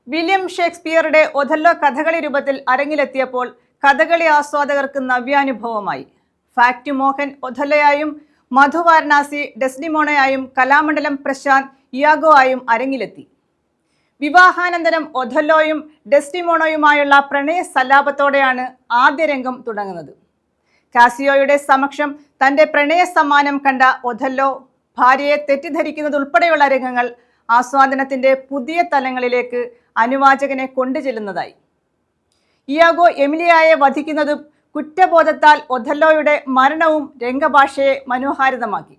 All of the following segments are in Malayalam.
വില്യം ഷേക്സ്പിയറുടെ ഒഥല്ലോ കഥകളി രൂപത്തിൽ അരങ്ങിലെത്തിയപ്പോൾ കഥകളി ആസ്വാദകർക്ക് നവ്യാനുഭവമായി. ഫാക്ട് മോഹൻ ഒഥല്ലോയായും, മധു വാരണാസി ഡെസ്ഡിമോണയായും, കലാമണ്ഡലം പ്രശാന്ത് ഇയാഗോ ആയും അരങ്ങിലെത്തി. വിവാഹാനന്തരം ഒഥല്ലോയും ഡെസ്ഡിമോണയുമായുള്ള പ്രണയ സല്ലാപത്തോടെയാണ് ആദ്യ രംഗം തുടങ്ങുന്നത്. കാസിയോയുടെ സമക്ഷം തൻ്റെ പ്രണയ സമ്മാനം കണ്ട ഒഥല്ലോ ഭാര്യയെ തെറ്റിദ്ധരിക്കുന്നതുൾപ്പെടെയുള്ള രംഗങ്ങൾ ആസ്വാദനത്തിൻ്റെ പുതിയ തലങ്ങളിലേക്ക് അനുവാചകനെ കൊണ്ടുചെല്ലുന്നതായി. ഇയാഗോ എമിലിയയെ വധിക്കുന്നതും കുറ്റബോധത്താൽ ഒഥല്ലോയുടെ മരണവും രംഗഭാഷയെ മനോഹാരിതമാക്കി.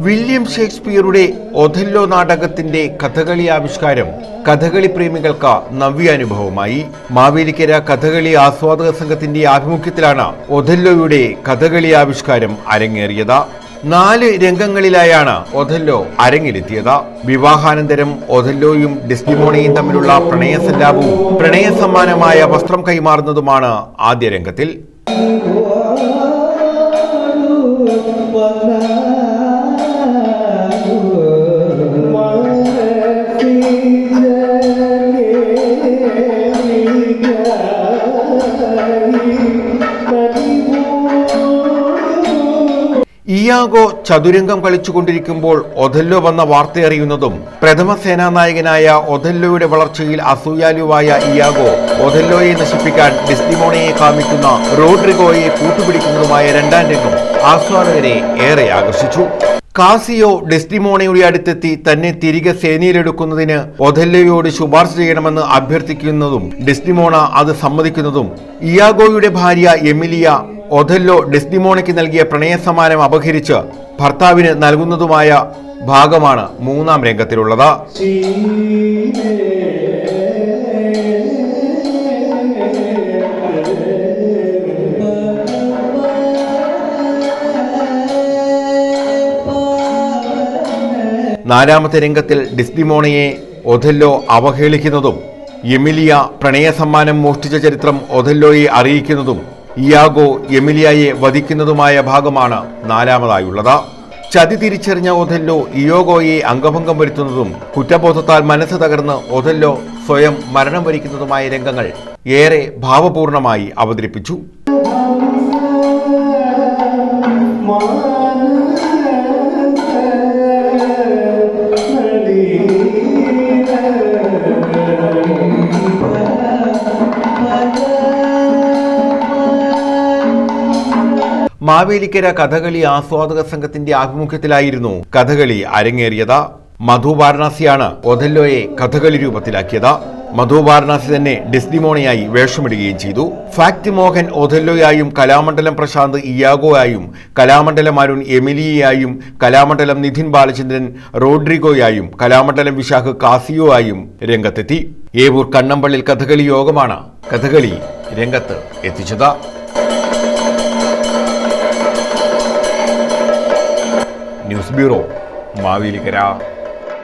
വില്യം ഷേക്സ്പിയറുടെ ഒഥല്ലോ നാടകത്തിന്റെ കഥകളി ആവിഷ്കാരം കഥകളി പ്രേമികൾക്ക് നവ്യാനുഭവമായി. മാവേലിക്കര കഥകളി ആസ്വാദക സംഘത്തിന്റെ ആഭിമുഖ്യത്തിലാണ് ഒഥല്ലോയുടെ കഥകളി ആവിഷ്കാരം അരങ്ങേറിയത്. 4 രംഗങ്ങളിലായാണ് ഒഥല്ലോ അരങ്ങിലെത്തിയത്. വിവാഹാനന്തരം ഒഥല്ലോയും ഡെസ്ഡിമോണയും തമ്മിലുള്ള പ്രണയസല്ലാപവും പ്രണയ സമ്മാനമായ വസ്ത്രം കൈമാറുന്നതുമാണ് ആദ്യ രംഗത്തിൽ. ഇയാഗോ ചതുരംഗം കളിച്ചുകൊണ്ടിരിക്കുമ്പോൾ ഒഥല്ലോ വന്ന വാർത്തയറിയുന്നതും പ്രഥമ സേനാനായകനായ ഒഥല്ലോയുടെ വളർച്ചയിൽ അസൂയാലുവായ ഇയാഗോ ഒഥല്ലോയെ നശിപ്പിക്കാൻ ഡെസ്ഡിമോണയെ കാമിക്കുന്ന റോഡ്രിഗോയെ കൂട്ടുപിടിക്കുന്നതുമായ രണ്ടാം രംഗം ആസ്വാദകരെ ഏറെ ആകർഷിച്ചു. കാസിയോ ഡെസ്ഡിമോണയുടെ അടുത്തെത്തി തന്നെ തിരികെ സേനയിലെടുക്കുന്നതിന് ഒഥല്ലോയോട് ശുപാർശ ചെയ്യണമെന്ന് അഭ്യർത്ഥിക്കുന്നതും ഡെസ്ഡിമോണ അത് സമ്മതിക്കുന്നതും ഇയാഗോയുടെ ഭാര്യ എമിലിയ ഒഥല്ലോ ഡെസ്ഡിമോണയ്ക്ക് നൽകിയ പ്രണയ സമ്മാനം അപഹരിച്ച് ഭർത്താവിന് നൽകുന്നതുമായ ഭാഗമാണ് 3-ാം രംഗത്തിലുള്ളത്. നാലാമത്തെ രംഗത്തിൽ ഡെസ്ഡിമോണയെ ഒഥല്ലോ അവഹേളിക്കുന്നതും എമിലിയ പ്രണയ സമ്മാനം മോഷ്ടിച്ച ചരിത്രം ഒഥല്ലോയെ അറിയിക്കുന്നതും ഇയാഗോ എമിലിയയെ വധിക്കുന്നതുമായ ഭാഗമാണ് 4-ാമതായുള്ളത്. ചതി തിരിച്ചറിഞ്ഞ ഒഥല്ലോ ഇയാഗോയെ അംഗഭംഗം വരുത്തുന്നതും കുറ്റബോധത്താൽ മനസ്സ് തകർന്ന് ഒഥല്ലോ സ്വയം മരണം വരിക്കുന്നതുമായ രംഗങ്ങൾ ഏറെ ഭാവപൂർണമായി അവതരിപ്പിച്ചു. മാവേലിക്കര കഥകളി ആസ്വാദക സംഘത്തിന്റെ ആഭിമുഖ്യത്തിലായിരുന്നു കഥകളി അരങ്ങേറിയത്. മധു വാരണാസിയാണ് ഒഥല്ലോയെ കഥകളി രൂപത്തിലാക്കിയത്. മധു വാരണാസി തന്നെ ഡെസ്ഡിമോണയായി വേഷമിടുകയും ചെയ്തു. ഫാക്ട് മോഹൻ ഒഥല്ലോയായും, കലാമണ്ഡലം പ്രശാന്ത് ഇയാഗോയായും, കലാമണ്ഡലം അരുൺ എമിലിയയായും, കലാമണ്ഡലം നിധിൻ ബാലചന്ദ്രൻ റോഡ്രിഗോയായും, കലാമണ്ഡലം വിശാഖ് കാസിയോ ആയും രംഗത്തെത്തി. ഏവൂർ കണ്ണമ്പള്ളിൽ കഥകളി യോഗമാണ് കഥകളി രംഗത്ത് എത്തിച്ചത്. News bureau, Mavelikkara.